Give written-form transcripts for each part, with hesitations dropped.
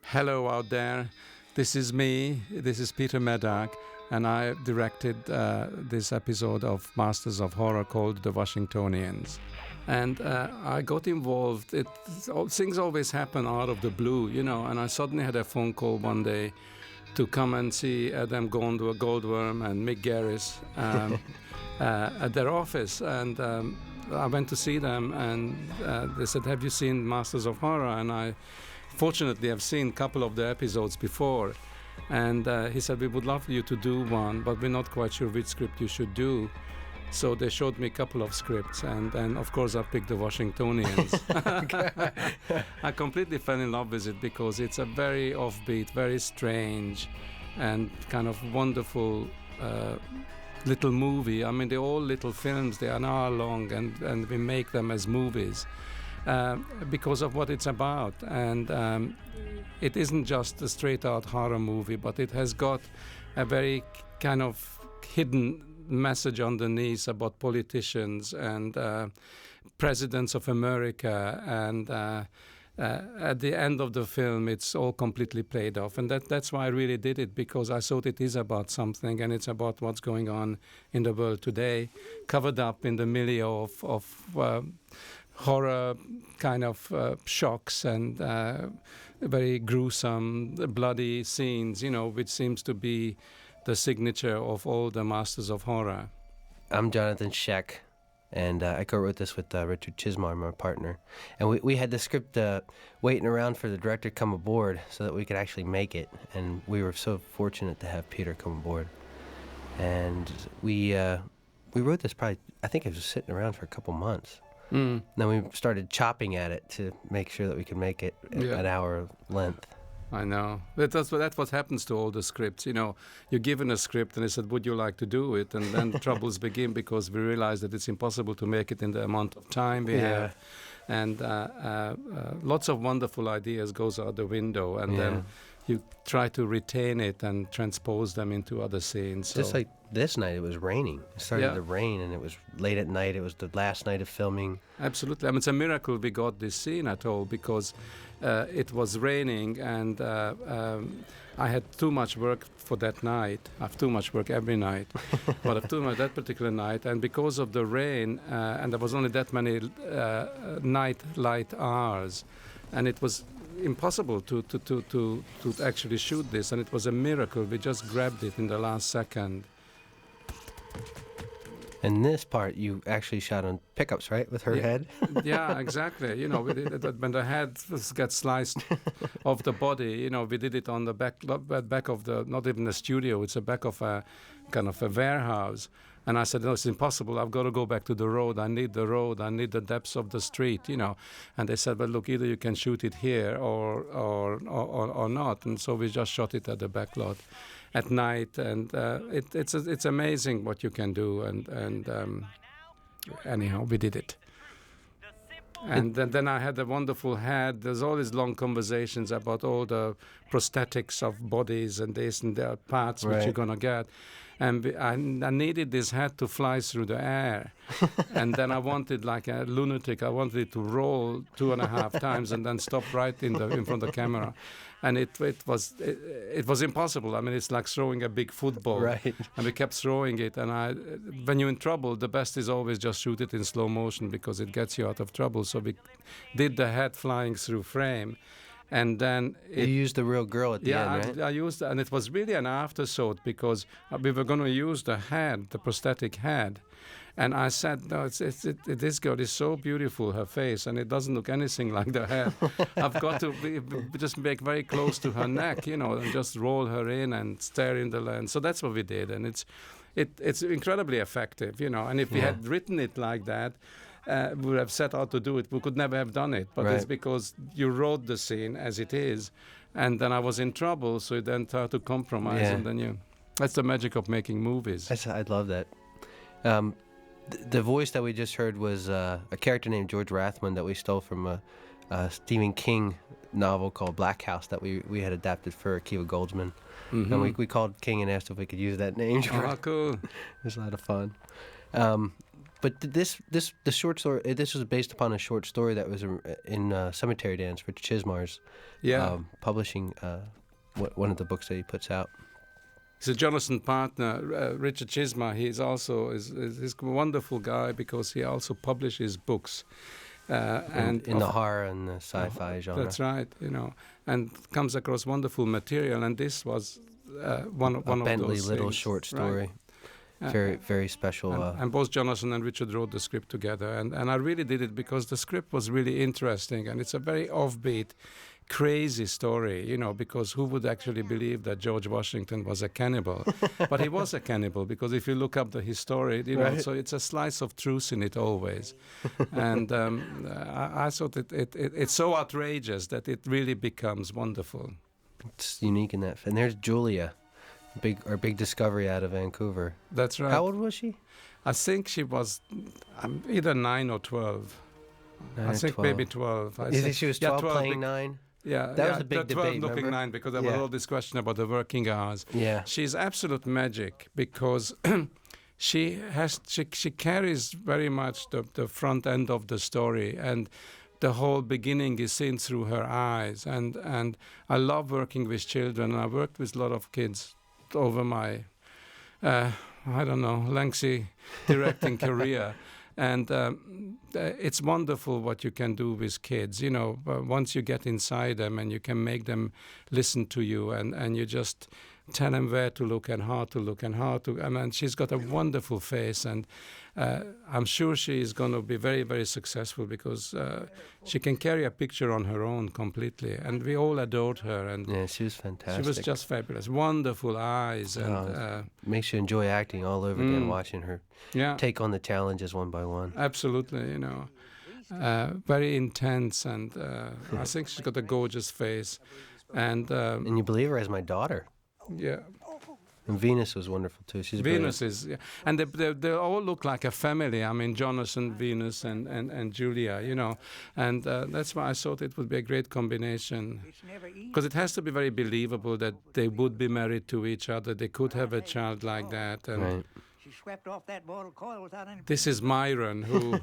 Hello out there. This is me. This is Peter Medak, and I directed this episode of Masters of Horror called The Washingtonians. And I got involved. Things always happen out of the blue, and I suddenly had a phone call one day to come and see Adam Goldworm and Mick Garris at their office. And I went to see them, and they said, "Have you seen Masters of Horror?" And I fortunately have seen a couple of the episodes before. And he said, "We would love you to do one, but we're not quite sure which script you should do." So they showed me a couple of scripts, and then of course I picked The Washingtonians. I completely fell in love with it because it's a very offbeat, very strange, and kind of wonderful little movie. I mean, they're all little films. They are an hour long, and we make them as movies because of what it's about. And it isn't just a straight-out horror movie, but it has got a very kind of hidden message underneath about politicians and presidents of America, and at the end of the film it's all completely played off, and that's why I really did it, because I thought it is about something, and it's about what's going on in the world today, covered up in the milieu of horror kind of shocks and very gruesome, bloody scenes, which seems to be the signature of all the Masters of Horror. I'm Jonathan Sheck, and I co-wrote this with Richard Chismar, my partner. And we had the script waiting around for the director to come aboard so that we could actually make it. And we were so fortunate to have Peter come aboard. And we wrote this probably, I think it was sitting around for a couple months. Then we started chopping at it to make sure that we could make it an hour length. I know. That's what happens to all the scripts. You're given a script and they said, "Would you like to do it?" And then troubles begin because we realize that it's impossible to make it in the amount of time we have. And lots of wonderful ideas goes out the window, and then you try to retain it and transpose them into other scenes. Just like this night, it was raining. It started to rain, and it was late at night. It was the last night of filming. Absolutely. I mean, it's a miracle we got this scene at all, because it was raining, and I had too much work for that night. I have too much work every night, but I have too much that particular night. And because of the rain, and there was only that many night light hours, and it was impossible to actually shoot this, and it was a miracle. We just grabbed it in the last second. And this part you actually shot on pickups, right, with her head? Yeah, exactly. When the head gets sliced off the body, we did it on the back of the, not even a studio, it's the back of a kind of a warehouse. And I said, "No, it's impossible. I've got to go back to the road. I need the road. I need the depths of the street, And they said, "Well, look, either you can shoot it here or not." And so we just shot it at the back lot at night, and it's amazing what you can do. And anyhow, we did it. And then I had a wonderful head. There's all these long conversations about all the prosthetics of bodies and this and the parts which you're going to get. And I needed this head to fly through the air. And then I wanted, like a lunatic, I wanted it to roll 2.5 times and then stop right in front of the camera. And it was impossible. I mean, it's like throwing a big football. Right. And we kept throwing it. And when you're in trouble, the best is always just shoot it in slow motion, because it gets you out of trouble. So we did the head flying through frame. And then you used the real girl at the end, right? I used, and it was really an afterthought, because we were going to use the head, the prosthetic head. And I said, "No, this girl is so beautiful, her face, and it doesn't look anything like the head. I've got to just make very close to her neck, and just roll her in and stare in the lens." So that's what we did, and it's incredibly effective, And if we had written it like that, we would have set out to do it. We could never have done it, but it's because you wrote the scene as it is, and then I was in trouble, so you then try to compromise, and then that's the magic of making movies. I love that. The voice that we just heard was a character named George Rathman that we stole from a Stephen King novel called Black House that we had adapted for Akiva Goldsman. And we called King and asked if we could use that name. Oh, cool. It was a lot of fun. But the short story, this was based upon a short story that was in Cemetery Dance, Richard Chismar's publishing one of the books that he puts out. He's a Jonathan partner, Richard Chismar. He's also is a wonderful guy because he also publishes books. And in the horror and the sci-fi genre. That's right, and comes across wonderful material. And this was one of Bentley those Little things, short story. Right? Very, very special. And both Jonathan and Richard wrote the script together. And I really did it because the script was really interesting. And it's a very offbeat, crazy story, because who would actually believe that George Washington was a cannibal? But he was a cannibal, because if you look up his story, right. So it's a slice of truth in it always. And I thought it's so outrageous that it really becomes wonderful. It's unique in that. And there's Julia, our big discovery out of Vancouver. That's right. How old was she? I think she was either 9 or 12. 9 I or think 12. maybe 12. You think she was 12, 12 playing 9? Yeah, that was a big 12 debate, looking remember? 9, because there was all this question about the working hours. Yeah. She's absolute magic because she carries very much the front end of the story, and the whole beginning is seen through her eyes. And I love working with children, and I worked with a lot of kids over my lengthy directing career. And it's wonderful what you can do with kids, once you get inside them and you can make them listen to you, and you just tell them where to look and how to look and how to. And she's got a wonderful face, and I'm sure she is going to be very, very successful because she can carry a picture on her own completely. And we all adored her. And yeah, she was fantastic. She was just fabulous. Wonderful eyes. And makes you enjoy acting all over again, watching her take on the challenges one by one. Absolutely, very intense, and I think she's got a gorgeous face. And you believe her as my daughter. Yeah. And Venus was wonderful too. She's Venus brilliant. is, and they all look like a family. I mean, Jonathan, Venus, and Julia, and that's why I thought it would be a great combination. Because it has to be very believable that they would be married to each other. They could have a child like that. And right. She swept off that bottle coil without any. This is Myron, who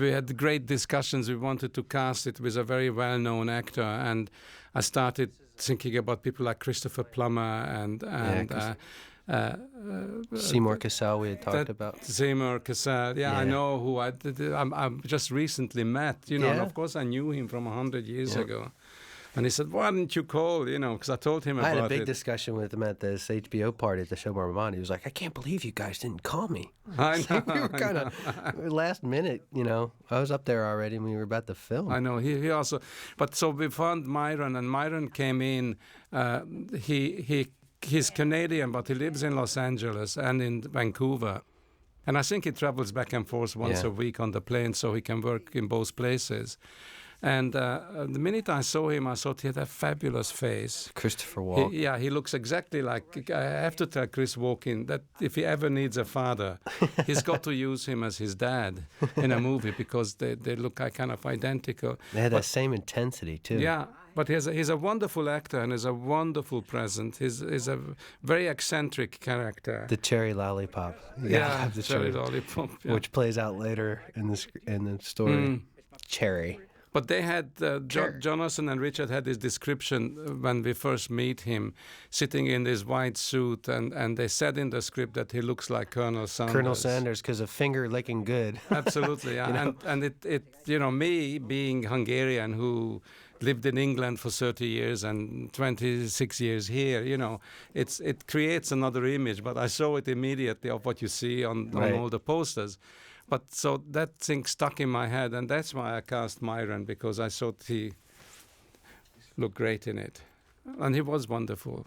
we had great discussions. We wanted to cast it with a very well-known actor, and I started thinking about people like Christopher Plummer and Seymour Cassell we had talked about. Seymour Cassell, I know who I just recently met, and of course I knew him from 100 years ago. And he said, "Why didn't you call?" Because I told him about it. I had a big discussion with him at this HBO party at the show Marmont. He was like, "I can't believe you guys didn't call me." I know. We were kind of last minute, I was up there already and we were about to film. I know. He also, but so we found Myron, and Myron came in. He's Canadian, but he lives in Los Angeles and in Vancouver. And I think he travels back and forth once a week on the plane, so he can work in both places. And the minute I saw him, I thought he had a fabulous face. Christopher Walken. He looks exactly like... I have to tell Chris Walken that if he ever needs a father, he's got to use him as his dad in a movie, because they look kind of identical. They had that same intensity, too. Yeah, but he's a wonderful actor and he's a wonderful presence. He's a very eccentric character. The cherry lollipop. Yeah, the cherry lollipop. Yeah. Which plays out later in the story. Cherry. But they had, Jonathan and Richard had this description when we first meet him, sitting in this white suit, and they said in the script that he looks like Colonel Sanders. Colonel Sanders, because of finger licking good. Absolutely, yeah. And it me being Hungarian who lived in England for 30 years and 26 years here, it creates another image, but I saw it immediately of what you see on all the posters. But so that thing stuck in my head, and that's why I cast Myron, because I thought he looked great in it. And he was wonderful.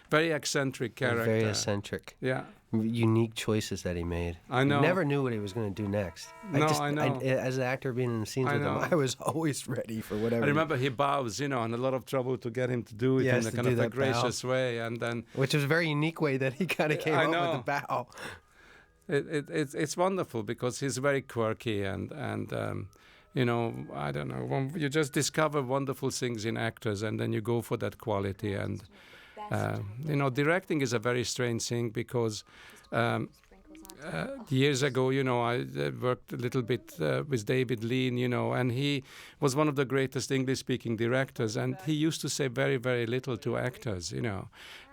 Very eccentric character. Very eccentric. Yeah. Unique choices that he made. I know. You never knew what he was going to do next. I know. As an actor being in the scenes with him, I was always ready for whatever. I remember he bows, and a lot of trouble to get him to do it in a kind of a gracious way. And then, which was a very unique way that he kind of came up with the bow. It's wonderful because he's very quirky and I don't know, when you just discover wonderful things in actors, and then you go for that quality. And directing is a very strange thing because years ago, I worked a little bit with David Lean, and he was one of the greatest English-speaking directors, and he used to say very, very little to actors,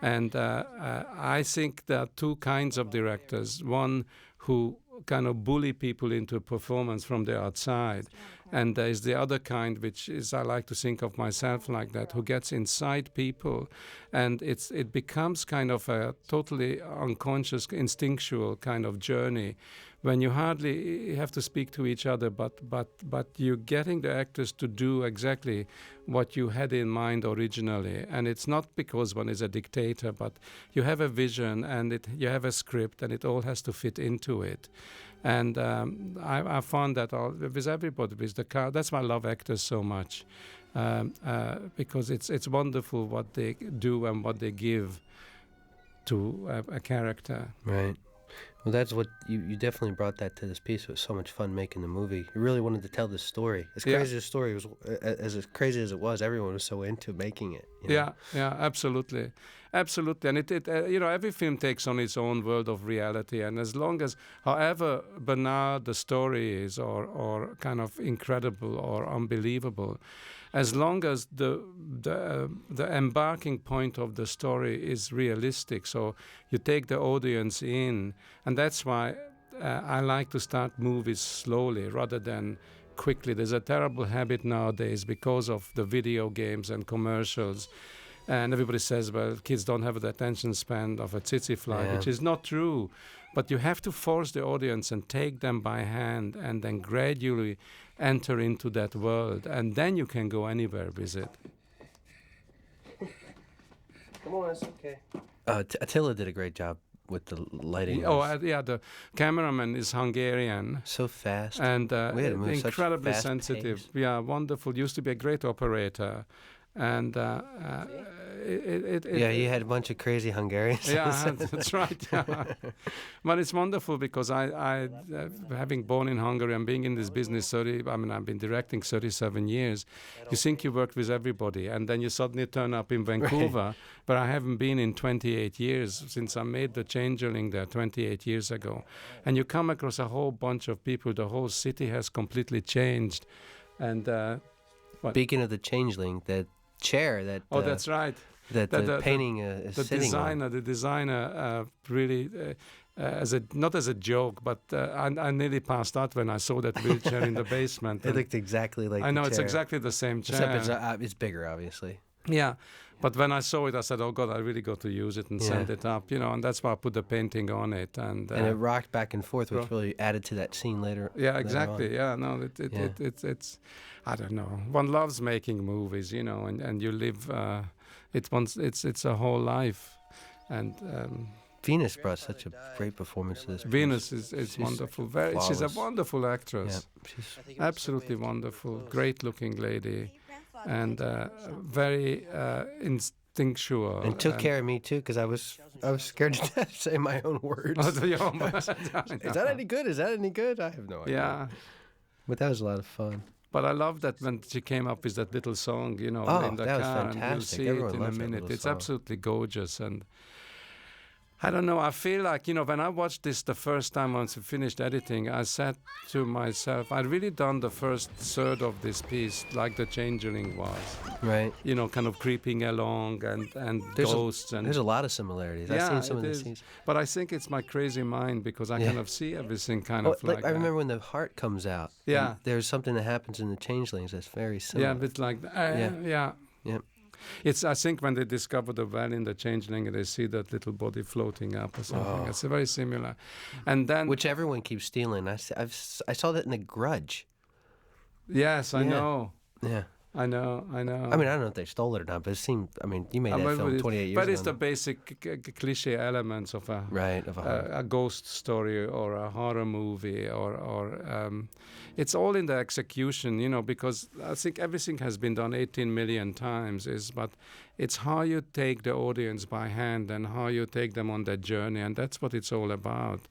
And I think there are two kinds of directors. One who kind of bully people into a performance from the outside. And there is the other kind, which is, I like to think of myself like that, who gets inside people, and it becomes kind of a totally unconscious, instinctual kind of journey when you hardly have to speak to each other, but you're getting the actors to do exactly what you had in mind originally. And it's not because one is a dictator, but you have a vision and you have a script, and it all has to fit into it. And I found that with everybody, with the car. That's why I love actors so much, because it's wonderful what they do and what they give to a character. Right. Well, that's what you definitely brought that to this piece. It was so much fun making the movie. You really wanted to tell this story. As crazy as the story was, as crazy as it was, everyone was so into making it. Yeah, absolutely. Absolutely. And every film takes on its own world of reality. And as long as, however banal the story is, or kind of incredible or unbelievable, as long as the embarking point of the story is realistic, so you take the audience in, and that's why I like to start movies slowly rather than quickly. There's a terrible habit nowadays because of the video games and commercials, and everybody says, well, kids don't have the attention span of a tsetse fly, which is not true. But you have to force the audience and take them by hand and then gradually enter into that world, and then you can go anywhere with it. Come on, it's okay. Attila did a great job with the lighting. The cameraman is Hungarian. So fast. And we had to move incredibly such fast sensitive. pace. Yeah, wonderful. Used to be a great operator. And he had a bunch of crazy Hungarians. Yeah, that's right. Yeah. But it's wonderful because I having born in Hungary and being in this business I've been directing 37 years. You think you worked with everybody, and then you suddenly turn up in Vancouver, but I haven't been in 28 years since I made the Changeling there 28 years ago. And you come across a whole bunch of people. The whole city has completely changed. And speaking of the Changeling, that chair that that's right. That the painting is sitting on. The designer really, not as a joke, but I nearly passed out when I saw that wheelchair in the basement. It looked exactly like. I know, the it's chair. exactly the same chair. Except it's bigger, obviously. Yeah, but when I saw it, I said, "Oh God, I really got to use it and send it up," and that's why I put the painting on it, and it rocked back and forth, which really added to that scene later. Yeah, exactly. Yeah, no, it's. I don't know. One loves making movies, and you live. It's a whole life, and. Venus brought such a great performance to this. Venus is wonderful. She's a wonderful actress. Yeah, she's absolutely wonderful. Great-looking lady, and very instinctual. And took care of me too, because I was scared to death to say my own words. Is that any good? Is that any good? I have no idea. Yeah, but that was a lot of fun. But I love that when she came up with that little song, in the that was car, fantastic. and you'll see Everyone it in a loves that minute. little It's song. absolutely gorgeous, and I don't know. I feel like, when I watched this the first time once I finished editing, I said to myself, I'd really done the first third of this piece like the Changeling was. Right. Kind of creeping along and ghosts. There's a lot of similarities. I've seen some of the scenes. But I think it's my crazy mind because I kind of see everything kind of like I remember when the heart comes out. Yeah. There's something that happens in the Changelings that's very similar. Yeah, a bit like that. Yeah. It's, I think, when they discover the well in the Changeling, they see that little body floating up or something. It's very similar. And then... Which everyone keeps stealing. I saw that in The Grudge. Yes, I know. Yeah. I know. I mean, I don't know if they stole it or not, but it seemed, you made that film 28 years ago. But it's the basic cliche elements of a ghost story or a horror movie or it's all in the execution, because I think everything has been done 18 million times, but it's how you take the audience by hand and how you take them on that journey, and that's what it's all about.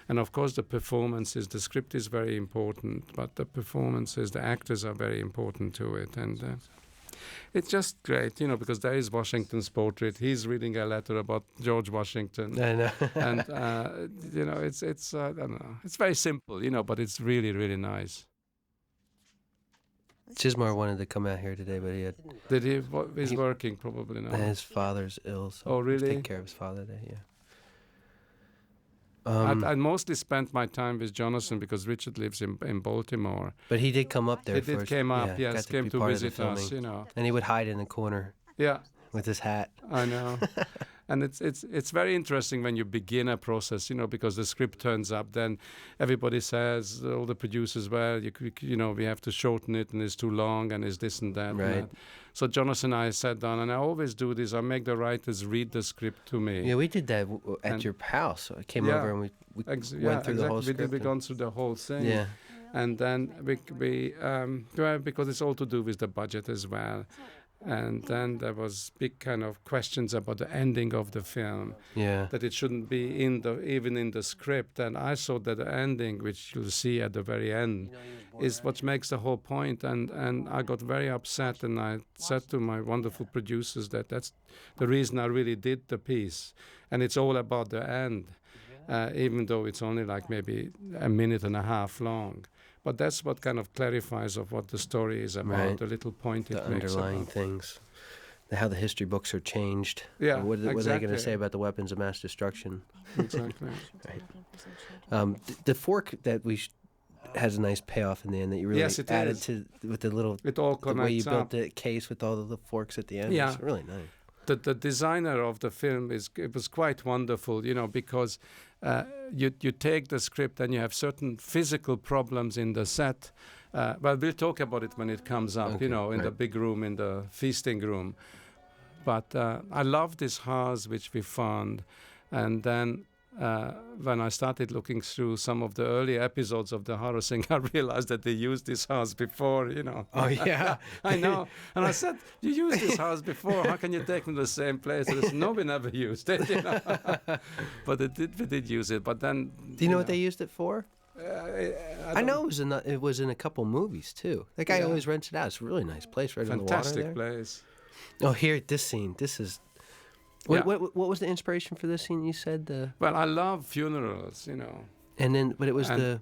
And of course the performances, the script is very important, but the performances, the actors are very important to it. And It's just great, because there is Washington's portrait. He's reading a letter about George Washington. I know. And, it's I don't know. It's very simple, but it's really, really nice. Chismar wanted to come out here today, but Did he? He's working probably now. his father's ill, so Oh, really? he's taking care of his father today, yeah. I mostly spent my time with Jonathan because Richard lives in Baltimore. But he did come up there. He did came up, yeah, yes, got came be to part of the visit us, filming. And he would hide in the corner Yeah, with his hat. I know. And it's very interesting when you begin a process, because the script turns up, then everybody says, all the producers, well, we have to shorten it, and it's too long, and it's this and that. Right. And that. So Jonathan and I sat down, and I always do this. I make the writers read the script to me. Yeah, we did that at your house. I came over and we went through the whole script. We've gone through the whole thing. Yeah. And then because it's all to do with the budget as well. And then there was big kind of questions about the ending of the film. Yeah. That it shouldn't be even in the script. And I thought that the ending, which you'll see at the very end, is what makes the whole point. And I got very upset, and I said to my wonderful producers that that's the reason I really did the piece. And it's all about the end, even though it's only like maybe a minute and a half long. But that's what kind of clarifies of what the story is about, Right. the little point it The makes underlying about. things. How the history books are changed. Yeah, What are they going exactly. to say about the weapons of mass destruction? Exactly. The fork that has a nice payoff in the end that you really Yes, it added is. to with the little It all the way you connects built up. the case with all of the forks at the end. Yeah. It's really nice. The designer of the film it was quite wonderful, because you take the script and you have certain physical problems in the set. Well, we'll talk about it when it comes up, Okay, in right. the big room, in the feasting room. But I love this house which we found, and then when I started looking through some of the early episodes of the horror thing, I realized that they used this house before, Oh, yeah. I know. And I said, you used this house before. How can you take them to the same place? And they said, no, we never used it. But we did use it. But then... Do you know what they used it for? I I know it was in a couple movies too. That guy Yeah. always rents it out. It's a really nice place right on the water Fantastic there. place. Oh, here this scene. This is. Yeah. What was the inspiration for this scene? You said Well, I love funerals, and then but it was And the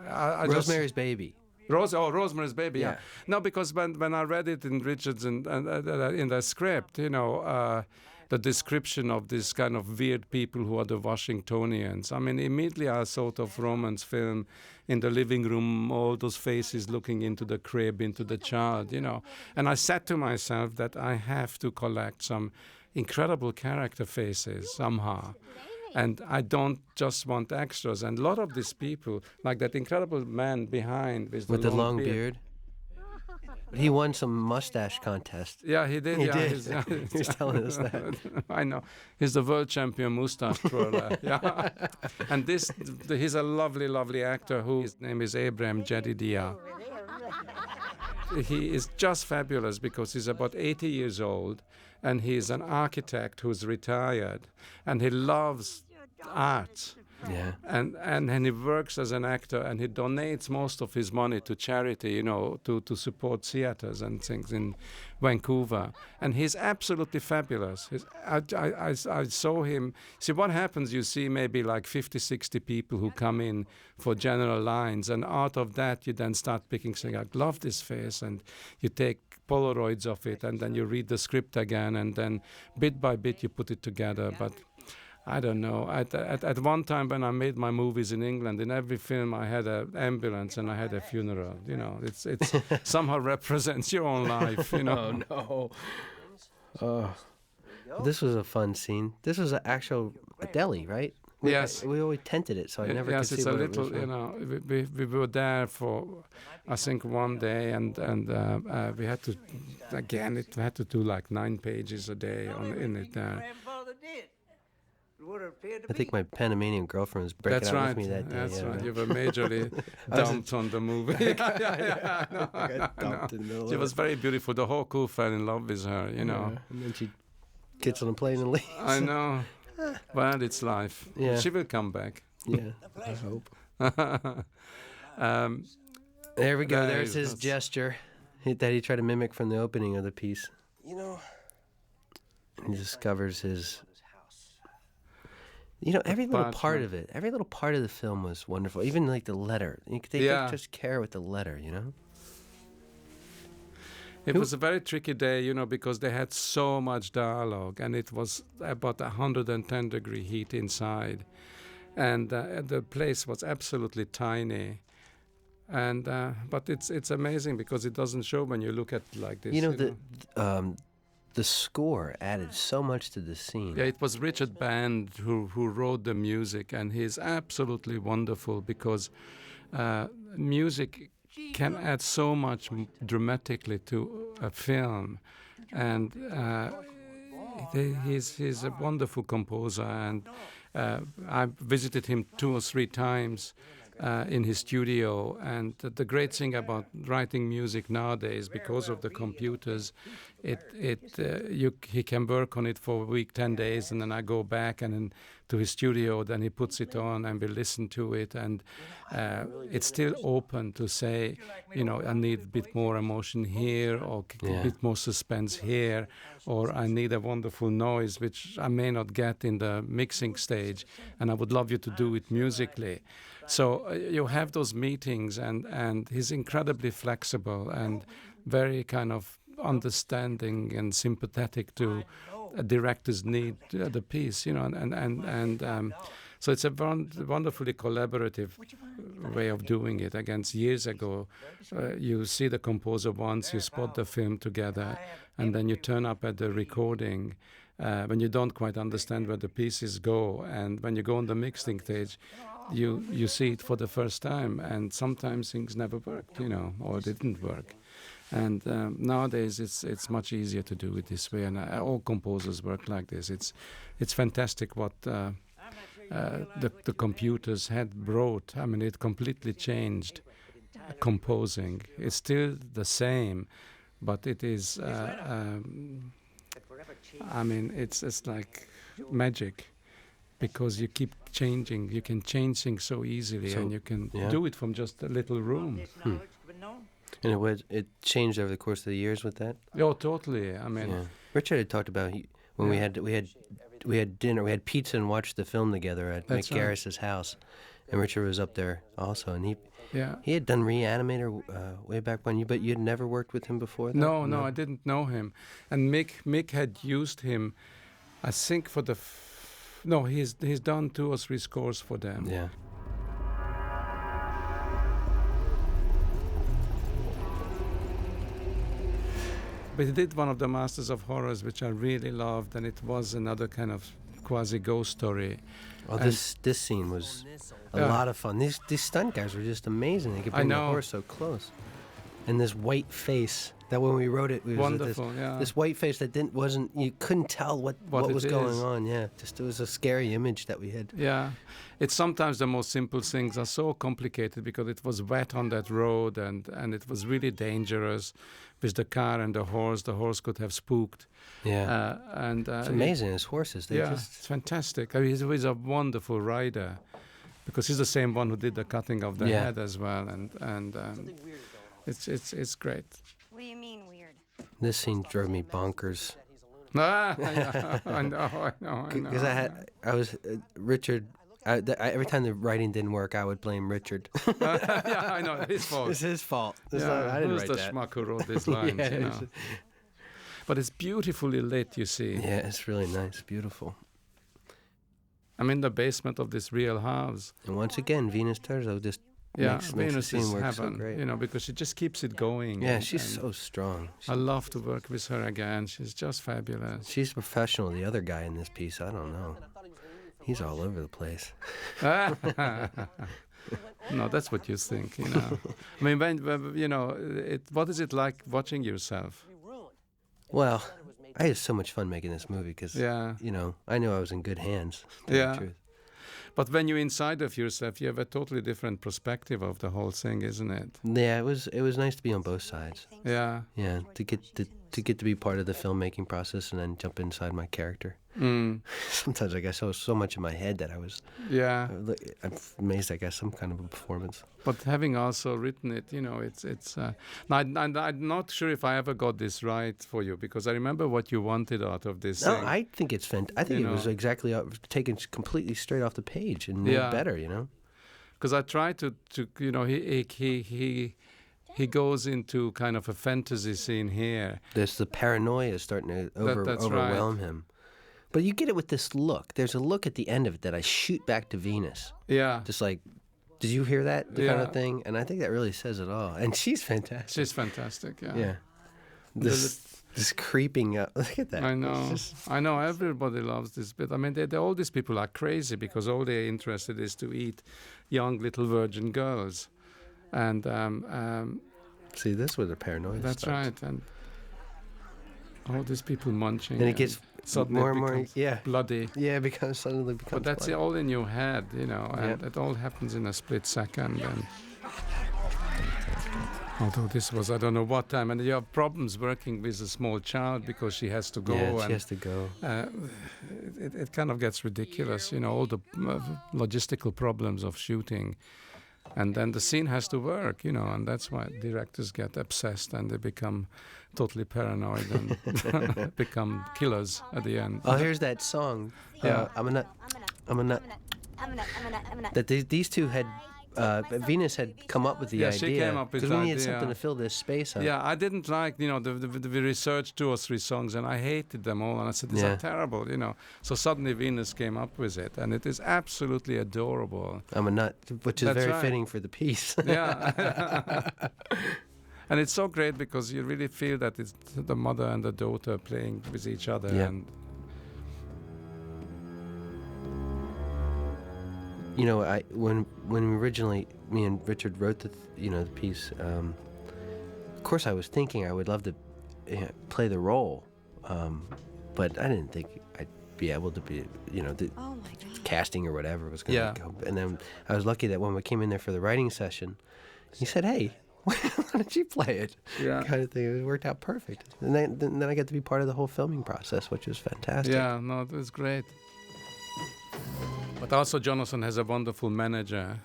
I Rosemary's Baby. Rosemary's Baby, yeah. Yeah. No, because when I read it in Richards and in the script, the description of this kind of weird people who are the Washingtonians. I mean, immediately I thought of Roman's film in the living room, all those faces looking into the crib, into the child, And I said to myself that I have to collect some incredible character faces somehow. And I don't just want extras. And a lot of these people, like that incredible man behind with With the long beard. He won some mustache contest. Yeah, he did. He yeah, did. He's, He was telling us that. I know. He's the world champion mustache twirler. Yeah. And he's a lovely, lovely actor his name is Abraham Jedidiah. He is just fabulous because he's about 80 years old and he's an architect who's retired and he loves art. Yeah. And he works as an actor and he donates most of his money to charity, to support theaters and things in Vancouver. And he's absolutely fabulous. I saw him. See, what happens, you see maybe like 50, 60 people who come in for general lines. And out of that, you then start picking, saying, I love this face. And you take Polaroids of it and then you read the script again. And then bit by bit, you put it together. But I don't know. At one time when I made my movies in England, in every film I had an ambulance and I had a funeral. It's somehow represents your own life. Oh no. Oh. This was a fun scene. This was an actual deli, right? Yes. We always tented it, so I never yes, could it's see a what it little. was from. We were there for, I think, one day, and we had to, again, we had to do like 9 pages a day in it. Grandfather did. It would have appeared to I think be. my Panamanian girlfriend was breaking That's out right. with me that day. That's yeah, right. right. You were majorly dumped on the movie. yeah, I know, I got I know. dumped in the middle She of was it. very beautiful. The whole crew fell in love with her. Yeah. And then she gets on a plane and leaves. I know. Well, it's life. Yeah. She will come back. Yeah, I hope. um, There we go. There There's you his go. gesture. that he tried to mimic from the opening of the piece. You know, he discovers his. You know, every little part of it, every little part of the film was wonderful. Even like the letter, they didn't just care with the letter. You know. It was a very tricky day, you know, because they had so much dialogue, and it was about 110-degree heat inside, and the place was absolutely tiny. And but it's amazing because it doesn't show when you look at it like this. You know, the score added so much to the scene. Yeah, it was Richard Band who wrote the music, and he's absolutely wonderful because music can add so much dramatically to a film, and he's a wonderful composer, and I visited him 2 or 3 times in his studio, and the great thing about writing music nowadays, because of the computers, he can work on it for a week, 10 days, and then I go back and then to his studio, then he puts it on and we listen to it, and it's still open to say, you know, I need a bit more emotion here, or a bit more suspense here, or I need a wonderful noise which I may not get in the mixing stage, and I would love you to do it musically. So you have those meetings, and he's incredibly flexible and very kind of understanding and sympathetic to a director's need, the piece, you know, and so it's a wonderfully collaborative way of doing it. Against years ago, you see the composer once, you spot the film together, and then you turn up at the recording when you don't quite understand where the pieces go, and when you go on the mixing stage, you see it for the first time, and sometimes things never worked, you know, or didn't work. And nowadays it's much easier to do it this way, and all composers work like this. It's fantastic what the computers had brought. I mean, it completely changed composing. It's still the same, but it is. I mean, it's like magic, because you keep changing. You can change things so easily, and you can do it from just a little room. And it changed over the course of the years with that? Oh, totally. I mean, Richard had talked about when we had dinner, we had pizza and watched the film together at Mick Garris's house, and Richard was up there also, and he had done Reanimator way back when, but you'd never worked with him before that? No, I didn't know him, and Mick had used him, I think for the he's done 2 or 3 scores for them. Yeah. But he did one of the Masters of Horrors, which I really loved, and it was another kind of quasi-ghost story. Oh, this scene was a lot of fun. These stunt guys were just amazing. They could bring the horse so close. And this white face, that when we wrote it, was wonderful, this white face that you couldn't tell what was going on. Yeah, just it was a scary image that we had. Yeah, it's sometimes the most simple things are so complicated because it was wet on that road, and it was really dangerous with the car and the horse. The horse could have spooked. Yeah, and it's amazing. His horses, it's fantastic. I mean, he's a wonderful rider, because he's the same one who did the cutting of the head as well, and it's great. What do you mean weird? This scene drove me bonkers. Yeah, I know. Because Richard. Every time the writing didn't work, I would blame Richard. Yeah, I know, his fault. It's his fault. I didn't write that. Who's the schmuck who wrote these lines, you know? But it's beautifully lit, you see. Yeah, it's really nice, beautiful. I'm in the basement of this real house. And once again, Venus Terzo just makes the scene work so great. You know, because she just keeps it going. Yeah, she's so strong. I love to work with her again. She's just fabulous. She's professional. The other guy in this piece, I don't know. He's all over the place. No, that's what you think, you know. I mean, when you know, what is it like watching yourself? Well, I had so much fun making this movie because, you know, I knew I was in good hands. To tell the truth. But when you're inside of yourself, you have a totally different perspective of the whole thing, isn't it? Yeah, it was nice to be on both sides. Yeah. Yeah, to get to be part of the filmmaking process and then jump inside my character. Mm. Sometimes I guess I was so much in my head that I was. Yeah. I'm amazed. I guess some kind of a performance. But having also written it, it's. I'm not sure if I ever got this right for you, because I remember what you wanted out of this. No, thing. I think it's I think it was exactly taken completely straight off the page and made better. Because I tried to he goes into kind of a fantasy scene here. There's the paranoia starting to overwhelm him. But you get it with this look. There's a look at the end of it that I shoot back to Venus. Yeah. Just like, did you hear that? The kind of thing. And I think that really says it all. And she's fantastic. She's fantastic, yeah. Yeah. This creeping up. Look at that. I know. I know. Everybody loves this bit. I mean, all these people are crazy because all they're interested is to eat young little virgin girls. And see, this was a paranoia. That's starts. right. And all these people munching. And it gets more and more bloody. Yeah, it suddenly becomes But that's bloody. all in your head, and it all happens in a split second. And although this was, I don't know what time, and you have problems working with a small child because she has to go. Yeah, she has to go. It kind of gets ridiculous, all the logistical problems of shooting. And then the scene has to work, and that's why directors get obsessed and they become totally paranoid and become killers at the end. Oh, here's that song. Yeah. I'm a nut. That these two had, Venus had come up with the idea. Yeah, she came up with the because we needed idea. something to fill this space up. Yeah, I didn't like, we researched 2 or 3 songs and I hated them all. And I said, these are terrible, So suddenly Venus came up with it. And it is absolutely adorable. I'm a nut, which is That's very right. fitting for the piece. Yeah. And it's so great because you really feel that it's the mother and the daughter playing with each other. Yeah. And when originally me and Richard wrote the piece, of course I was thinking I would love to play the role, but I didn't think I'd be able to be, the casting or whatever was going to go. And then I was lucky that when we came in there for the writing session, he said, "Hey, why don't you play it?" Yeah. Kind of thing. It worked out perfect. And then I got to be part of the whole filming process, which was fantastic. yeah, no, it was great. But also Jonathan has a wonderful manager.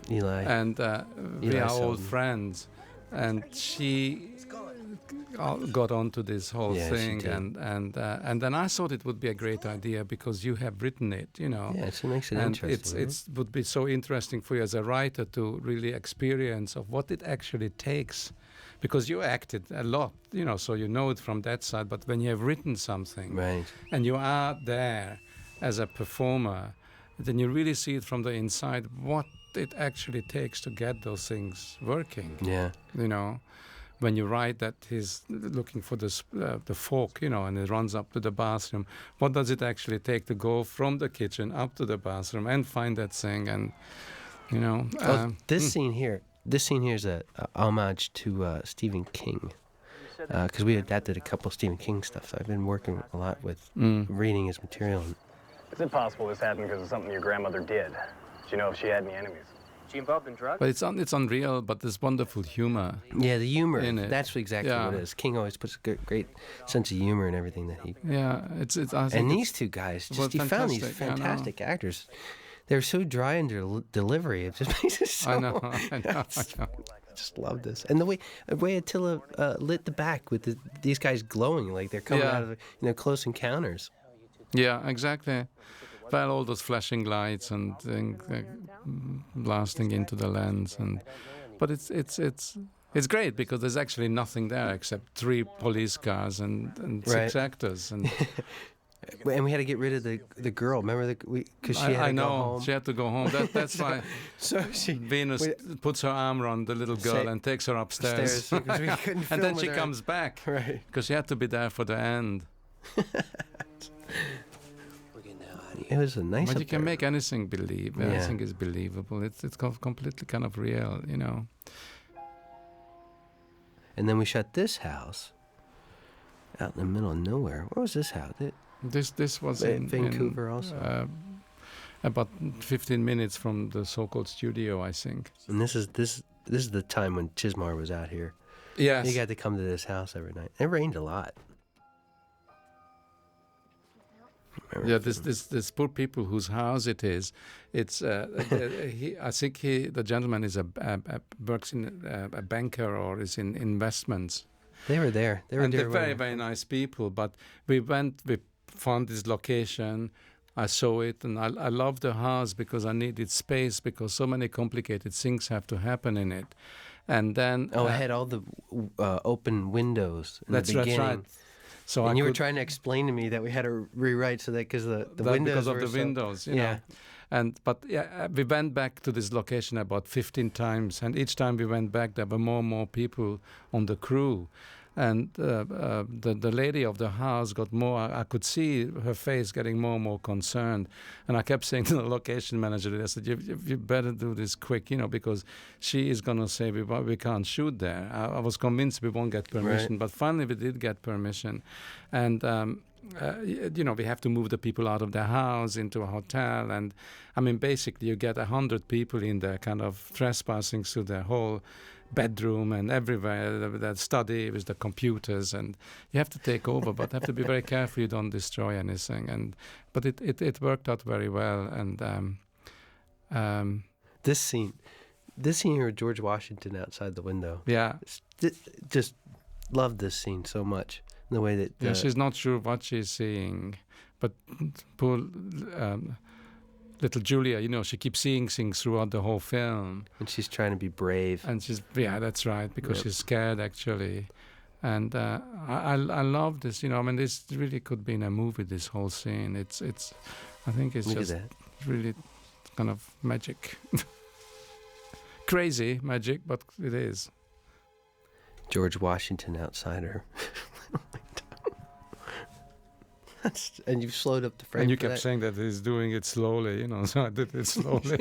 Eli. And we Eli are old Selden. friends. And she got onto this whole Yeah, she thing. did. And then I thought it would be a great idea because you have written it, Yeah, it makes it and interesting. it would be so interesting for you as a writer to really experience of what it actually takes. Because you acted a lot, so you know it from that side. But when you have written something Right. and you are there as a performer, then you really see it from the inside what it actually takes to get those things working. Yeah. When you write that he's looking for the fork, and he runs up to the bathroom, what does it actually take to go from the kitchen up to the bathroom and find that thing? And This scene here is a homage to Stephen King, because we adapted a couple Stephen King stuff. So I've been working a lot with reading his material. It's impossible this happened because of something your grandmother did. Do you know if she had any enemies? She involved in drugs? But it's unreal, but there's wonderful humor. Yeah, the humor. In it. That's exactly what it is. King always puts a great sense of humor in everything that he. Yeah, I think And these two guys, he found these fantastic actors. They're so dry in their delivery. It just makes it so. I know. I just love this, and the way Attila lit the back with these guys glowing like they're coming out of Close Encounters. Yeah, exactly. Well, all those flashing lights and blasting into the lens, but it's great because there's actually nothing there except 3 police cars and 6 actors. And we had to get rid of the girl. Remember because she had to go home. She had to go home. That's why. So Venus puts her arm around the little girl and takes her upstairs. Because we couldn't film and then with she her. comes back. Right. Because she had to be there for the end. It was a nice. But you can make anything believe. Yeah. Anything is believable. It's completely kind of real, And then we shot this house out in the middle of nowhere. Where was this house? This was in Vancouver also. about 15 minutes from the so-called studio, I think. And this is the time when Chismar was out here. Yes. He got to come to this house every night. It rained a lot. Yeah, this poor people whose house it is. It's I think the gentleman is works in a banker or is in investments. They were there. And they're very, very nice people. But we found this location. I saw it, and I love the house because I needed space because so many complicated things have to happen in it. And then it had all the open windows in the beginning. That's right. So and you were trying to explain to me that we had to rewrite so that because the windows because of the windows, you know. But we went back to this location about 15 times, and each time we went back, there were more and more people on the crew. And the lady of the house got more, I could see her face getting more and more concerned. And I kept saying to the location manager, I said, you better do this quick, you know, because she is going to say we can't shoot there. I was convinced we won't get permission, but finally we did get permission. And, you know, we have to move the people out of their house into a hotel. And, I mean, basically you get 100 people in there kind of trespassing through their whole bedroom and everywhere, that study with the computers, and you have to take over, but have to be very careful you don't destroy anything. But it worked out very well. And this scene here with George Washington outside the window. Yeah, just loved this scene so much. The way that she's not sure what she's seeing, but poor. Little Julia, you know, she keeps seeing things throughout the whole film. And she's trying to be brave. And that's right, because she's scared, actually. And I love this, you know, I mean, this really could be in a movie, this whole scene. I think it's just really kind of magic. Crazy magic, but it is. George Washington outside her. And you've slowed up the frame. And you kept saying that he's doing it slowly, you know, so I did it slowly.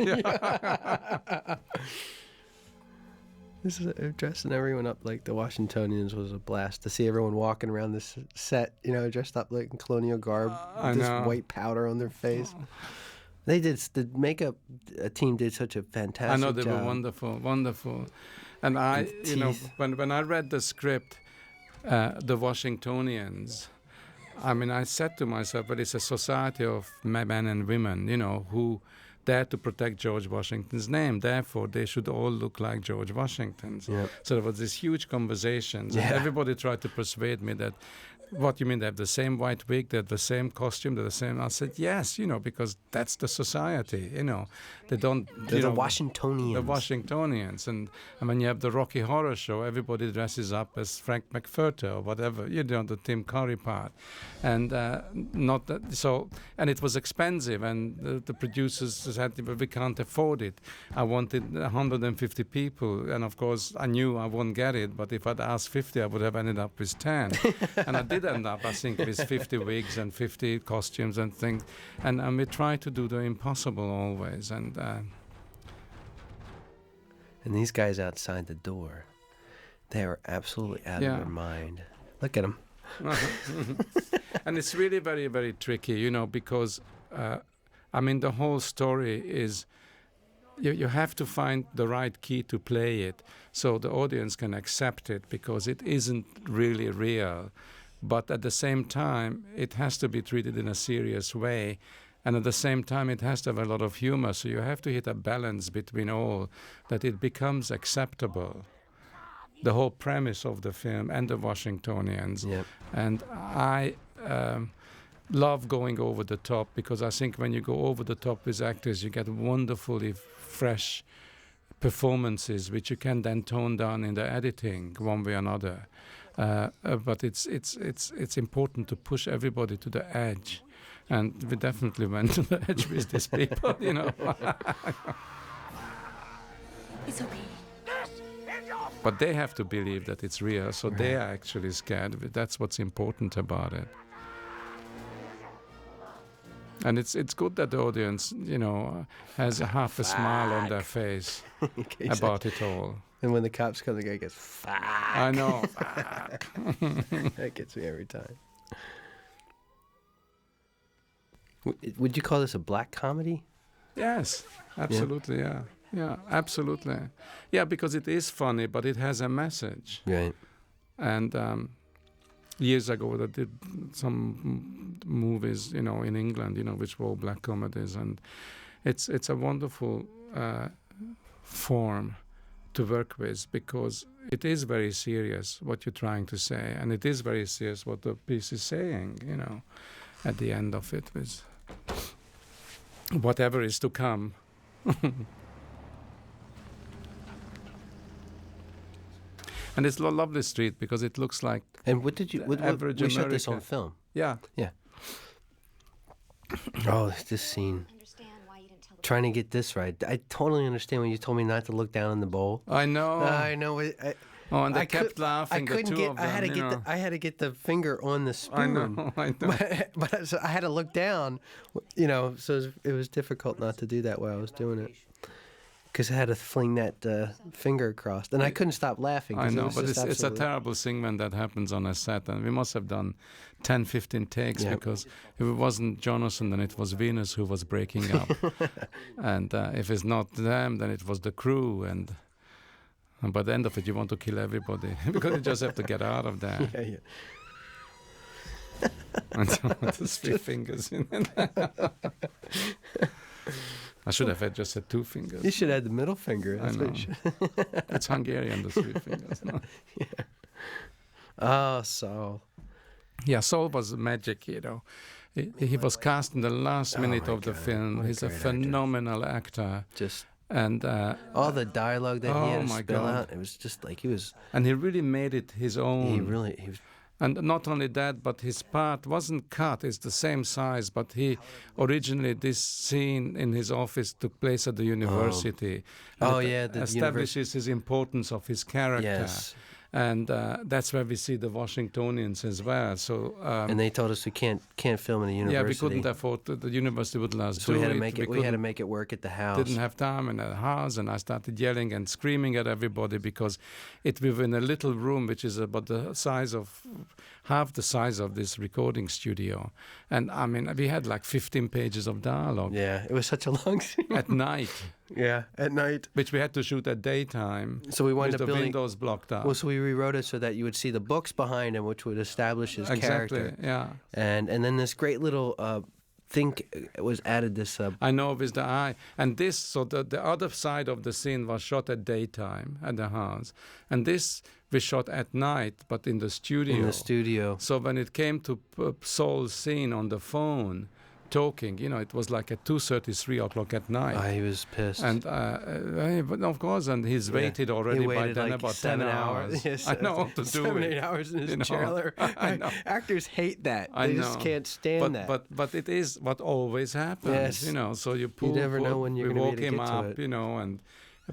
This is dressing everyone up like the Washingtonians was a blast. To see everyone walking around this set, you know, dressed up like in colonial garb, with this white powder on their face. They did, the makeup team did such a fantastic job. I know, they were wonderful, wonderful. And I, you know, when I read the script, the Washingtonians, I mean, I said to myself, but it's a society of men and women, you know, who dare to protect George Washington's name. Therefore, they should all look like George Washington. Yep. So there was this huge conversations. And everybody tried to persuade me that, what you mean, they have the same white wig, they have the same costume, they're the same. I said, yes, you know, because that's the society, you know. They don't... They're the Washingtonians. The Washingtonians. And when you have the Rocky Horror Show, everybody dresses up as Frank McFurter or whatever, you know, the Tim Curry part. And not that, so, and it was expensive, and the producers said, we can't afford it. I wanted 150 people, and of course, I knew I wouldn't get it, but if I'd asked 50, I would have ended up with 10. And I did end up, I think, with 50 wigs and 50 costumes and things. And we try to do the impossible always. And these guys outside the door, they are absolutely out of their mind. Look at them. And it's really very, very tricky, you know, because, I mean, the whole story is, you have to find the right key to play it so the audience can accept it, because it isn't really real. But at the same time, it has to be treated in a serious way. And at the same time, it has to have a lot of humor. So you have to hit a balance between all, that it becomes acceptable. The whole premise of the film and the Washingtonians. Yep. And I love going over the top, because I think when you go over the top with actors, you get wonderfully fresh performances, which you can then tone down in the editing one way or another. But it's important to push everybody to the edge, and we definitely went to the edge with these people, you know. It's okay. But they have to believe that it's real, so they are actually scared. That's what's important about it. And it's good that the audience, you know, has half a smile on their face about it all. And when the cops come, the guy goes, fuck. I know. That gets me every time. Would you call this a black comedy? Yes, absolutely, yeah. Yeah, absolutely. Yeah, because it is funny, but it has a message. Right. And years ago, I did some movies, in England, which were all black comedies, and it's a wonderful form to work with, because it is very serious what you're trying to say, and it is very serious what the piece is saying, at the end of it, with whatever is to come. And it's a lovely street because it looks like And what did you? What, average we shot this America. on film. Yeah. Oh, this scene. Trying to get this right. I totally understand when you told me not to look down in the bowl. I know. I know. Oh, and they I kept could- laughing. I couldn't the two get. of them, I had to you get. know. I had to get the finger on the spoon. I know. I know. But so I had to look down. So it was difficult not to do that while I was doing it. Because I had to fling that finger across, and I couldn't stop laughing. I 'cause it know, was but just it's a absolutely- terrible thing when that happens on a set, and we must have done 10, 15 takes, Yeah. because if it wasn't Jonathan, then it was Venus who was breaking up. And if it's not them, then it was the crew, and by the end of it, you want to kill everybody, because you just have to get out of there. Yeah, yeah. And so the three fingers. I should have just had two fingers. You should add the middle finger. I That's what know. you should. It's Hungarian, the three fingers. No? Oh, Saul. Yeah, Saul was magic, He was cast in the last Oh minute my of the God, film. what a He's a great actor. phenomenal actor. Just And all the dialogue that he Oh had to my spell God. out. It was just like he was. and he really made it his own. He was. And not only that, but his part wasn't cut. It's the same size, but originally this scene in his office took place at the university. And Oh, it yeah, the establishes his importance of his character. Yes. And that's where we see the Washingtonians as well. So And they told us we can't film in a university. yeah, we couldn't afford the university wouldn't let us So do we had to it. make it. We had to make it work at the house. Didn't have time in the house, and I started yelling and screaming at everybody because we were in a little room which is about the size of half the size of this recording studio, and I mean we had like 15 pages of dialogue Yeah, it was such a long scene. at night, Yeah, at night. which we had to shoot at daytime. So we wound with up the building. windows blocked up. Well, so we rewrote it so that you would see the books behind him, which would establish his exactly, character. yeah. And then this great little thing was added. This I know with the eye. And this, so the other side of the scene was shot at daytime at the house. And this we shot at night, but in the studio. in the studio. So when it came to Saul's scene on the phone, talking, it was like at 2:30, 3 o'clock at night. He was pissed. And but of course, and he's waited already He by waited then like about 7 10 hours. hours. Yes, I know what to do 7, it. 8 hours in his You know, trailer. I know. Actors hate that. I They know. just can't stand that. But it is what always happens, Yes. So you pull, never know when you're we gonna woke be able him to get to up, it. and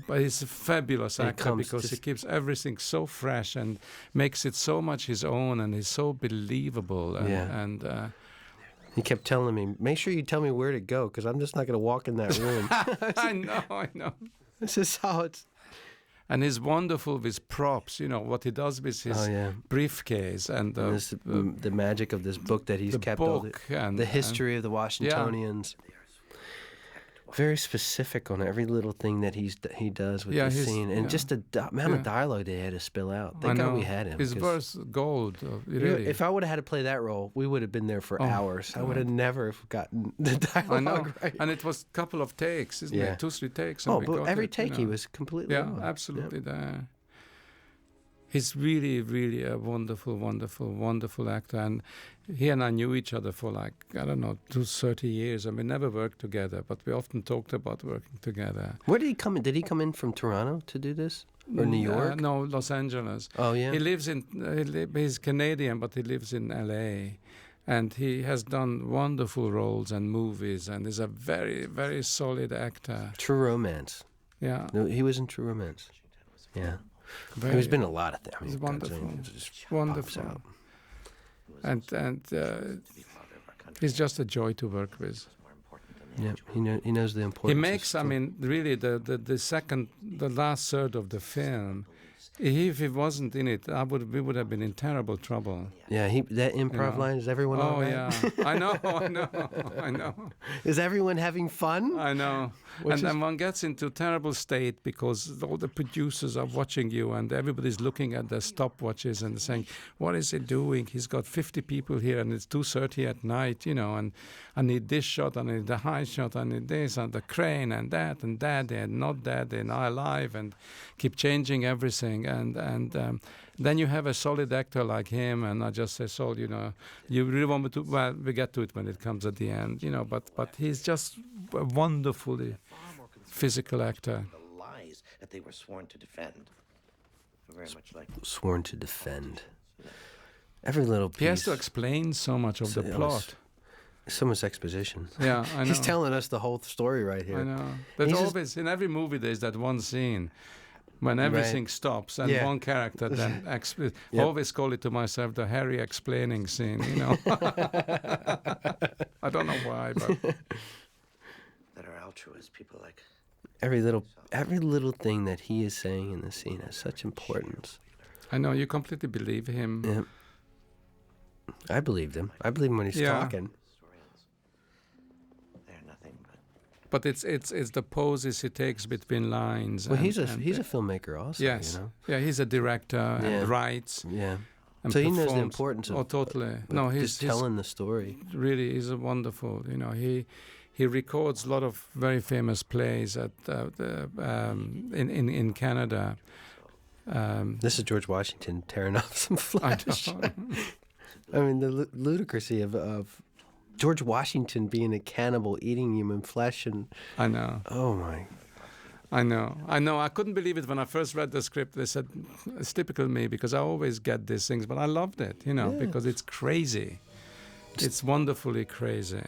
but he's a fabulous He actor comes because he just- keeps everything so fresh and makes it so much his own, and he's so believable. And, Yeah. and He kept telling me, "Make sure you tell me where to go, because I'm just not going to walk in that room." I know. This is how it's. And he's wonderful with props, what he does with his Oh yeah. briefcase and And this, the magic of this book that he's the kept all book and the history of the Washingtonians. Very specific on every little thing that he does with Yeah, the he's- scene, and yeah. just the amount of Yeah. dialogue they had to spill out. I Thank God know. we had him. His 'cause verse gold, really. If I would have had to play that role, we would have been there for Oh, hours. I would have God. never have gotten the I dialogue know, right. and it was a couple of takes, isn't Yeah. it? 2, 3 takes. And Oh, we but got every it, take he was completely Yeah, on. absolutely there. He's really, really a wonderful, wonderful, wonderful actor. And he and I knew each other for 30 years. And we never worked together, but we often talked about working together. Where did he come in? Did he come in from Toronto to do this? Or New York? No, Los Angeles. Oh, yeah? He lives in, he's Canadian, but he lives in L.A. And he has done wonderful roles and movies, and is a very, very solid actor. True Romance. Yeah. No, he was in True Romance. Yeah. Very, He's been in a lot of them. He's wonderful. Just Wonderful. pops out. And he's just a joy to work with. Yeah, he knows the importance. He of makes, I stuff. mean, really the last third of the film If he wasn't in it, we would have been in terrible trouble. Yeah, that improv line, is everyone all right? Yeah. I know. Is everyone having fun? I know. And then one gets into terrible state because all the producers are watching you and everybody's looking at their stopwatches and saying, what is he doing? He's got 50 people here and it's 2:30 at night, and I need this shot, I need the high shot, I need this and the crane and that and not that, they're not alive, and keep changing everything. And then you have a solid actor like him, and I just say, Sol, you really want me to, well, we get to it when it comes at the end, but he's just a wonderfully physical actor. The lies that they were sworn to defend. Very much like Sworn to defend. Every little piece. He has to explain so much of the plot. So much exposition. Yeah, I know. He's telling us the whole story right here. I know. There's always, in every movie, there's that one scene when everything stops and one character then always call it to myself the Harry explaining scene, I don't know why, but that are altruist people like every little thing that he is saying in the scene has such importance. I know, you completely believe him. Yeah. I believed him. I believe him when he's talking. they're nothing But it's the poses he takes between lines. Well, he's a filmmaker also. Yes. Yeah, he's a director and writes. Yeah. And so he knows the importance of. totally. No, he's telling the story. Really is a wonderful. He records a lot of very famous plays at in Canada. This is George Washington tearing off some flesh. I mean, the ludicrousy of George Washington being a cannibal, eating human flesh, and I know. Oh my! I know. I couldn't believe it when I first read the script. They said it's typical me because I always get these things, but I loved it, because it's crazy. It's wonderfully crazy.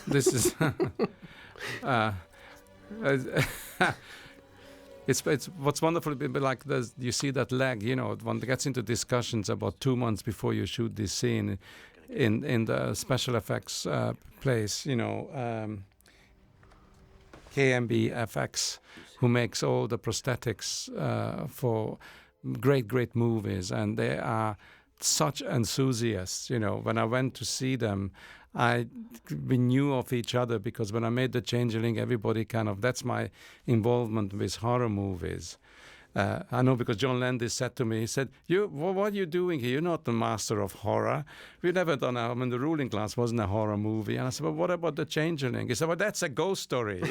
This is. It's what's wonderful, like you see that leg, one gets into discussions about 2 months before you shoot this scene in the special effects place, KMB-FX, who makes all the prosthetics for great movies, and they are such enthusiasts. When I went to see them, we knew of each other because when I made The Changeling, everybody that's my involvement with horror movies. I know because John Landis said to me, he said, what are you doing here? You're not the master of horror. We've never done The Ruling Class wasn't a horror movie. And I said, well, what about The Changeling? He said, well, that's a ghost story,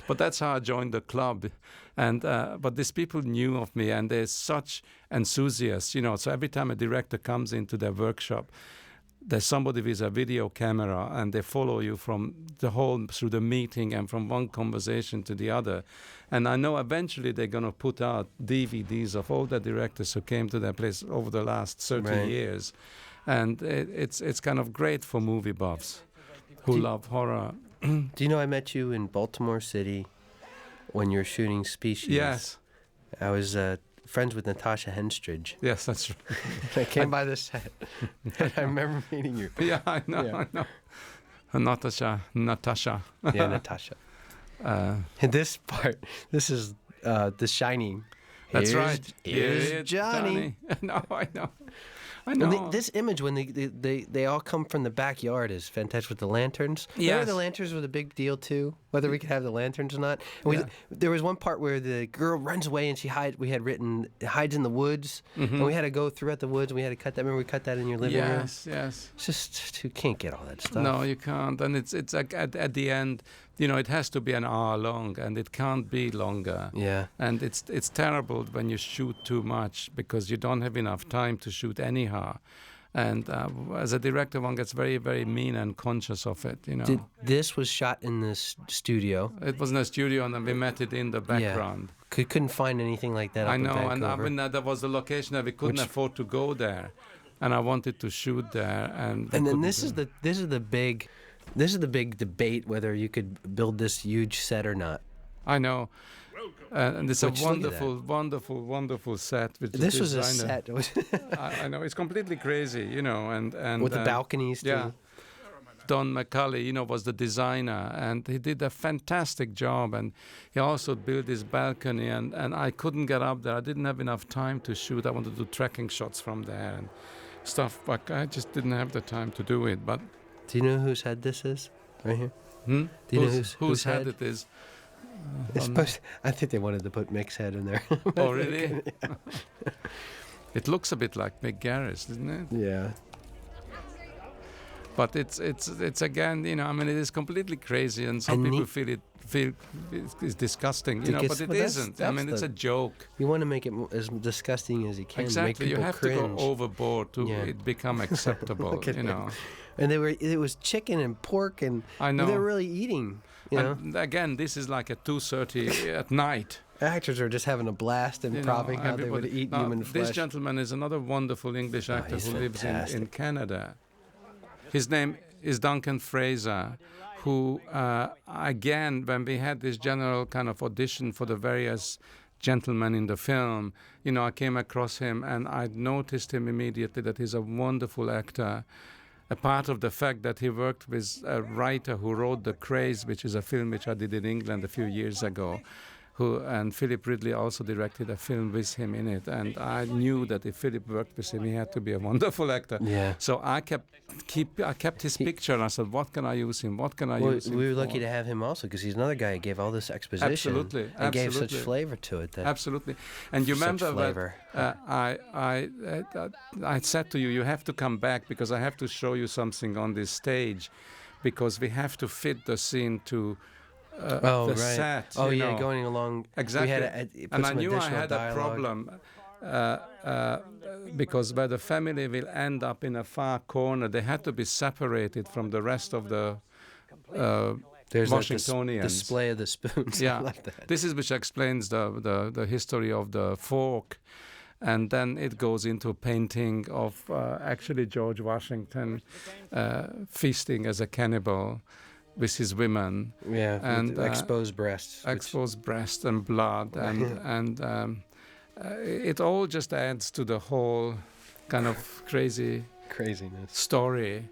But that's how I joined the club. And but these people knew of me, and they're such enthusiasts, So every time a director comes into their workshop, there's somebody with a video camera, and they follow you through the meeting and from one conversation to the other. And I know eventually they're going to put out DVDs of all the directors who came to their place over the last 30 years. And it's kind of great for movie buffs who love horror. Do you know I met you in Baltimore City when you were shooting Species? Yes. I was friends with Natasha Henstridge. Yes, that's right. I came by the set, and I remember meeting you. Yeah, I know. Natasha. Yeah, Natasha. And this part, this is The Shining. That's right. Here's Johnny. No, I know. This image when they all come from the backyard is fantastic with the lanterns. Yes. Remember the lanterns were the big deal too, whether we could have the lanterns or not. There was one part where the girl runs away and she hides. We had written hides in the woods, and we had to go throughout the woods. And we had to cut that. Remember we cut that in your living room? Yes. It's just you can't get all that stuff. No, you can't. And it's like at the end, it has to be an hour long, and it can't be longer. Yeah. And it's terrible when you shoot too much because you don't have enough time to shoot anyhow. And as a director, one gets very, very mean and conscious of it, This was shot in this studio. It was in a studio, and then we met it in the background. Yeah. Couldn't find anything like that. I know, in and that was the location that we couldn't afford to go there, and I wanted to shoot there. And then this is the big debate whether you could build this huge set or not. I know. And it's a wonderful set. This was a set. I know, it's completely crazy, and with the balconies too. Yeah. Don McCulley, was the designer, and he did a fantastic job. And he also built this balcony, and I couldn't get up there. I didn't have enough time to shoot. I wanted to do tracking shots from there and stuff, but I just didn't have the time to do it. But Do you know whose head this is? Right here? hmm? Do you know whose head it is? It's supposed. I think they wanted to put Mick's head in there. Oh, really? It looks a bit like Mick Garris, doesn't it? Yeah. But it's again, it is completely crazy, and some people feel it's disgusting, but it isn't. It's a joke. You want to make it as disgusting as you can. Exactly, Make people you have cringe. to go overboard to it become acceptable. And it was chicken and pork, and I know. they're really eating. And again, this is like at 2:30 at night. Actors are just having a blast and propping how they would eat human flesh. This gentleman is another wonderful English actor who lives in Canada. His name is Duncan Fraser, who, again, when we had this general kind of audition for the various gentlemen in the film, I came across him and I noticed him immediately that he's a wonderful actor. A part of the fact that he worked with a writer who wrote The Craze, which is a film which I did in England a few years ago, and Philip Ridley also directed a film with him in it. And I knew that if Philip worked with him, he had to be a wonderful actor. Yeah. So I kept his picture, and I said, what can I use him? What can I use him We were for? lucky to have him also, because he's another guy who gave all this exposition. Absolutely. And gave such flavor to it. Absolutely. And you remember flavor. that I said to you, you have to come back because I have to show you something on this stage, because we have to fit the scene to the set. Oh, yeah, going along. Exactly. We had to and I knew I had a problem because where the family will end up in a far corner, they had to be separated from the rest of the There's Washingtonians. Like display of the spoons. Yeah, I like that. this is which explains the history of the fork. And then it goes into a painting of actually George Washington feasting as a cannibal with his women. Yeah, and exposed breasts. Exposed breast and blood. And it all just adds to the whole kind of craziness story.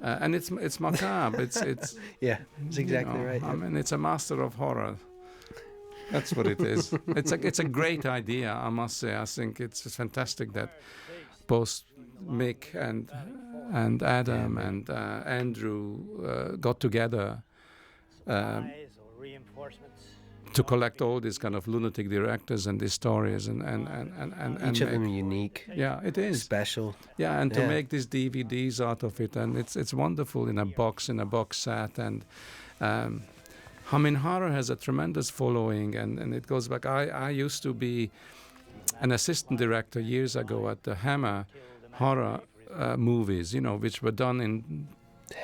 And it's macabre. It's yeah, it's exactly right. It's a master of horror. That's what it is. It's a great idea, I must say. I think it's fantastic that both Mick and Adam and Andrew got together to collect all these kind of lunatic directors and these stories and each of them unique. Yeah, it is special. Yeah, and to make these DVDs out of it, and it's wonderful in a box set. And horror has a tremendous following, and it goes back. I used to be an assistant director years ago at the Hammer horror movies, which were done in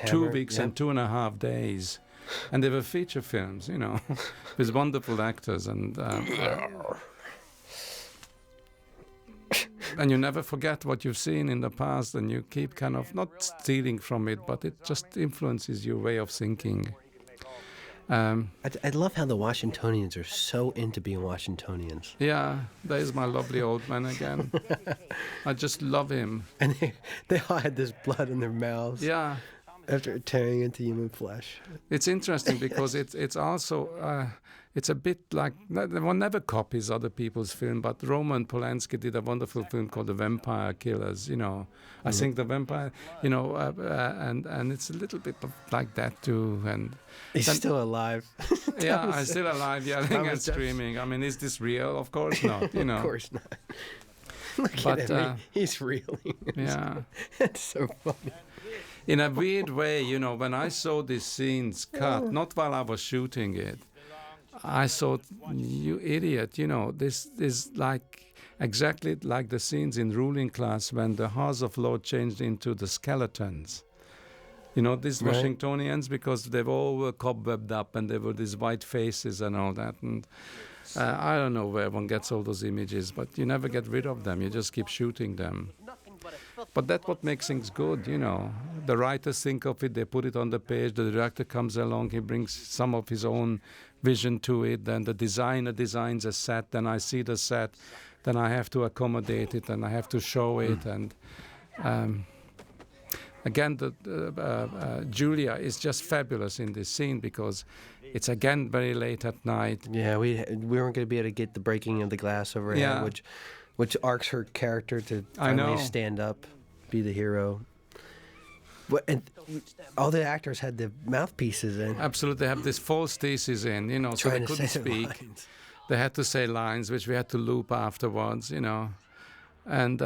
2 weeks and 2.5 days. And they were feature films, with wonderful actors. And and you never forget what you've seen in the past, and you keep kind of not stealing from it, but it just influences your way of thinking. I love how the Washingtonians are so into being Washingtonians. Yeah, there's my lovely old man again. I just love him. And they all had this blood in their mouths. Yeah. After tearing into human flesh. It's interesting because it's also it's a bit like one never copies other people's film, but Roman Polanski did a wonderful film called The Vampire Killers. I think The Vampire, and it's a little bit like that too. And he's still alive. Yeah, I'm still alive, yelling and screaming. I mean, is this real? Of course not. Of course not. Look at him. He's reeling. Yeah, it's so funny. In a weird way, when I saw these scenes cut, not while I was shooting it, I thought, you idiot, this is like exactly like the scenes in Ruling Class when the House of Lord changed into the skeletons. These Washingtonians, because they all were cobwebbed up and they were these white faces and all that. And I don't know where one gets all those images, but you never get rid of them. You just keep shooting them. But that's what makes things good, The writers think of it, they put it on the page, the director comes along, he brings some of his own vision to it, then the designer designs a set, then I see the set, then I have to accommodate it and I have to show it. And again, Julia is just fabulous in this scene because it's again very late at night. Yeah, we weren't going to be able to get the breaking of the glass overhead, Yeah. which arcs her character to I know. finally stand up, be the hero. And all the actors had the mouthpieces in. Absolutely, they have this false thesis in, so they Trying to couldn't say the speak. lines. They had to say lines, which we had to loop afterwards, And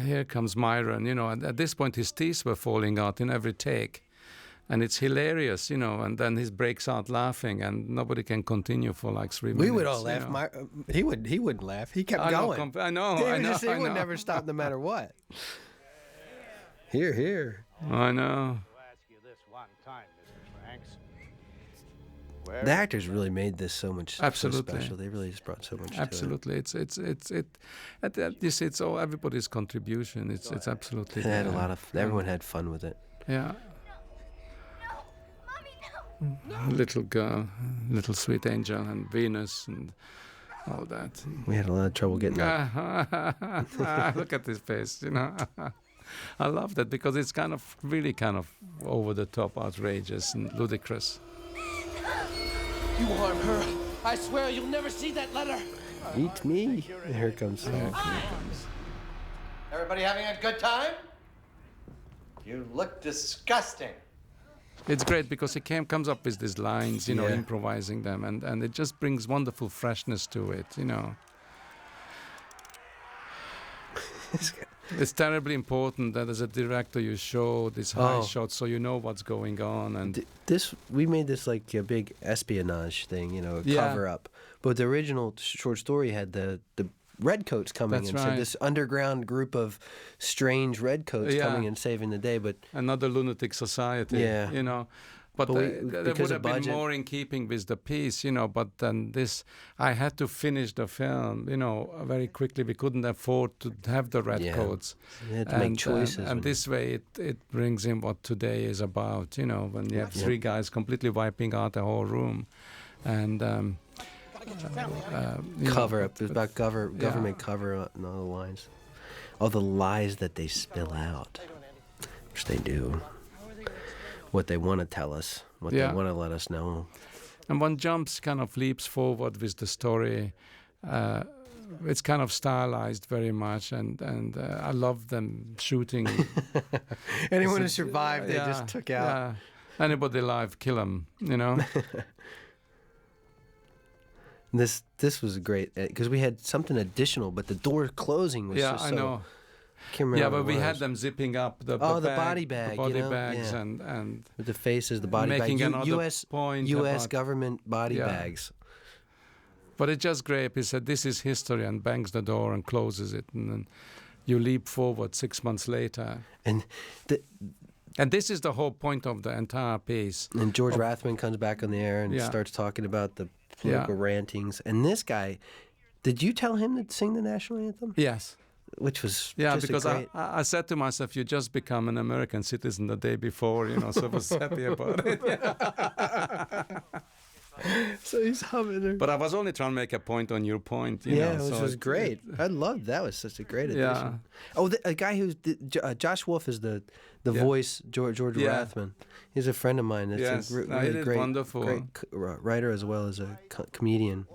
here comes Myron, and at this point his teeth were falling out in every take. And it's hilarious, and then he breaks out laughing, and nobody can continue for like 3 minutes. We would all laugh. He wouldn't laugh. He kept going. I know. He would never stop no matter what. Here. I know. The actors really made this so much Absolutely. so special. They really just brought so much Absolutely, to you see, it's all everybody's contribution. It's absolutely. it. They had a lot of. Everyone had fun with it. Yeah. Little girl, little sweet angel, and Venus, and all that. We had a lot of trouble getting that. Look at his face, I love that because it's really kind of over the top, outrageous, and ludicrous. You harm her. I swear you'll never see that letter. Eat me. Here it comes. Everybody having a good time? You look disgusting. It's great because he comes up with these lines, Yeah. improvising them, and it just brings wonderful freshness to it, It's terribly important that as a director you show these high shots so you know what's going on. And We made this like a big espionage thing, a Yeah. cover up. But the original short story had the redcoats coming That's and so right. this underground group of strange redcoats Yeah. coming and saving the day. But another lunatic society, Yeah. But But there because would of have been budget- more in keeping with the piece, But then I had to finish the film, very quickly. We couldn't afford to have the redcoats. you had to make choices. And this way, it brings in what today is about, when you have three guys completely wiping out the whole room, and cover up. It was about government cover and all the lines, all the lies that they spill out, which they do. What they want to tell us, what Yeah. they want to let us know. And one leaps forward with the story. It's kind of stylized very much, and I love them shooting. Anyone who survived, they just took out. Yeah. Anybody alive, kill them, This was great because we had something additional, but the door closing was just I so. know. I can't remember. Yeah, what but it we had was. them zipping up the body bag, the body you know? bags, Yeah. and with the faces, the body making bags, another U.S. point U.S. about- government body Yeah. bags. But it's just great. He said, "This is history," and bangs the door and closes it, and then you leap forward 6 months later. And this is the whole point of the entire piece. George Rathman comes back on the air and Yeah. starts talking about the political rantings. And this guy, did you tell him to sing the national anthem? Yes. Which was Yeah, just because a great... I said to myself, you just become an American citizen the day before, so I was happy about it. So he's humming there. But I was only trying to make a point on your point, you know. Which so was great. I loved that. Was such a great addition. Yeah. Oh, a guy who's Josh Wolf is the voice. George Yeah. Rathman. He's a friend of mine. That's Yes. a No, he did great, wonderful. great writer as well as a comedian.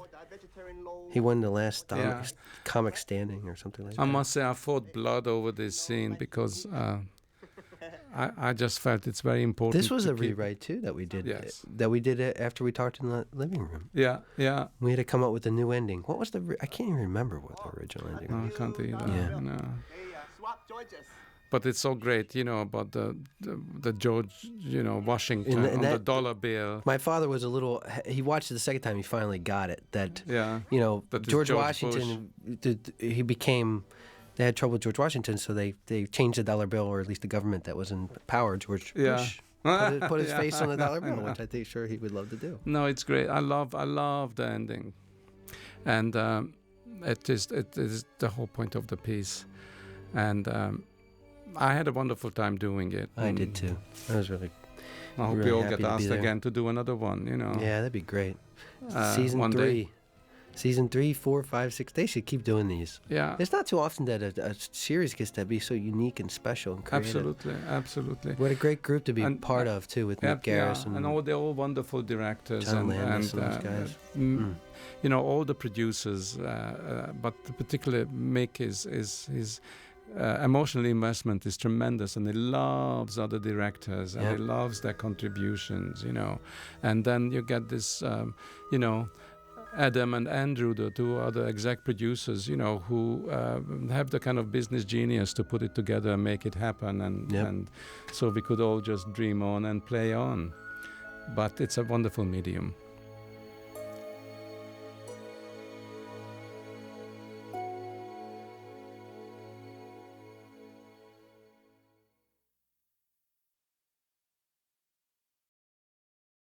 He won the last Yeah. comic standing or something like I that. must say I fought blood over this scene because I just felt it's very important. This was to a keep- rewrite too that we did. Yes. That we did after we talked in the living room. Yeah, yeah. We had to come up with a new ending. What was I can't even remember what the original ending No, I was. can't either. Yeah. No. But it's so great, about the George, Washington And on the that- dollar bill. My father was a little. He watched it the second time. He finally got it. That Yeah. George That is George Washington. He became. They had trouble with George Washington, so they changed the dollar bill, or at least the government that was in power. George Yeah. Bush put his Yeah, face on the I dollar know. bill, which I think sure he would love to do. No, it's great. I love the ending, and it is the whole point of the piece, and I had a wonderful time doing it. I did too. I was really. I hope really we all happy get to be asked there. again to do another one. Yeah, that'd be great. Uh, Season one 3. day. Season 3, 4, 5, 6. They should keep doing these. Yeah. It's not too often that a series gets to be so unique and special and creative. Absolutely. What a great group to be part of too, with Mick Garris and all the all wonderful directors John and Landis and those guys. You know, all the producers, but particularly Mick his emotional investment is tremendous, and he loves other directors and he loves their contributions, you know. And then you get this, you know, Adam and Andrew, the two other exec producers, you know, who have the kind of business genius to put it together and make it happen, and so we could all just dream on and play on. But it's a wonderful medium.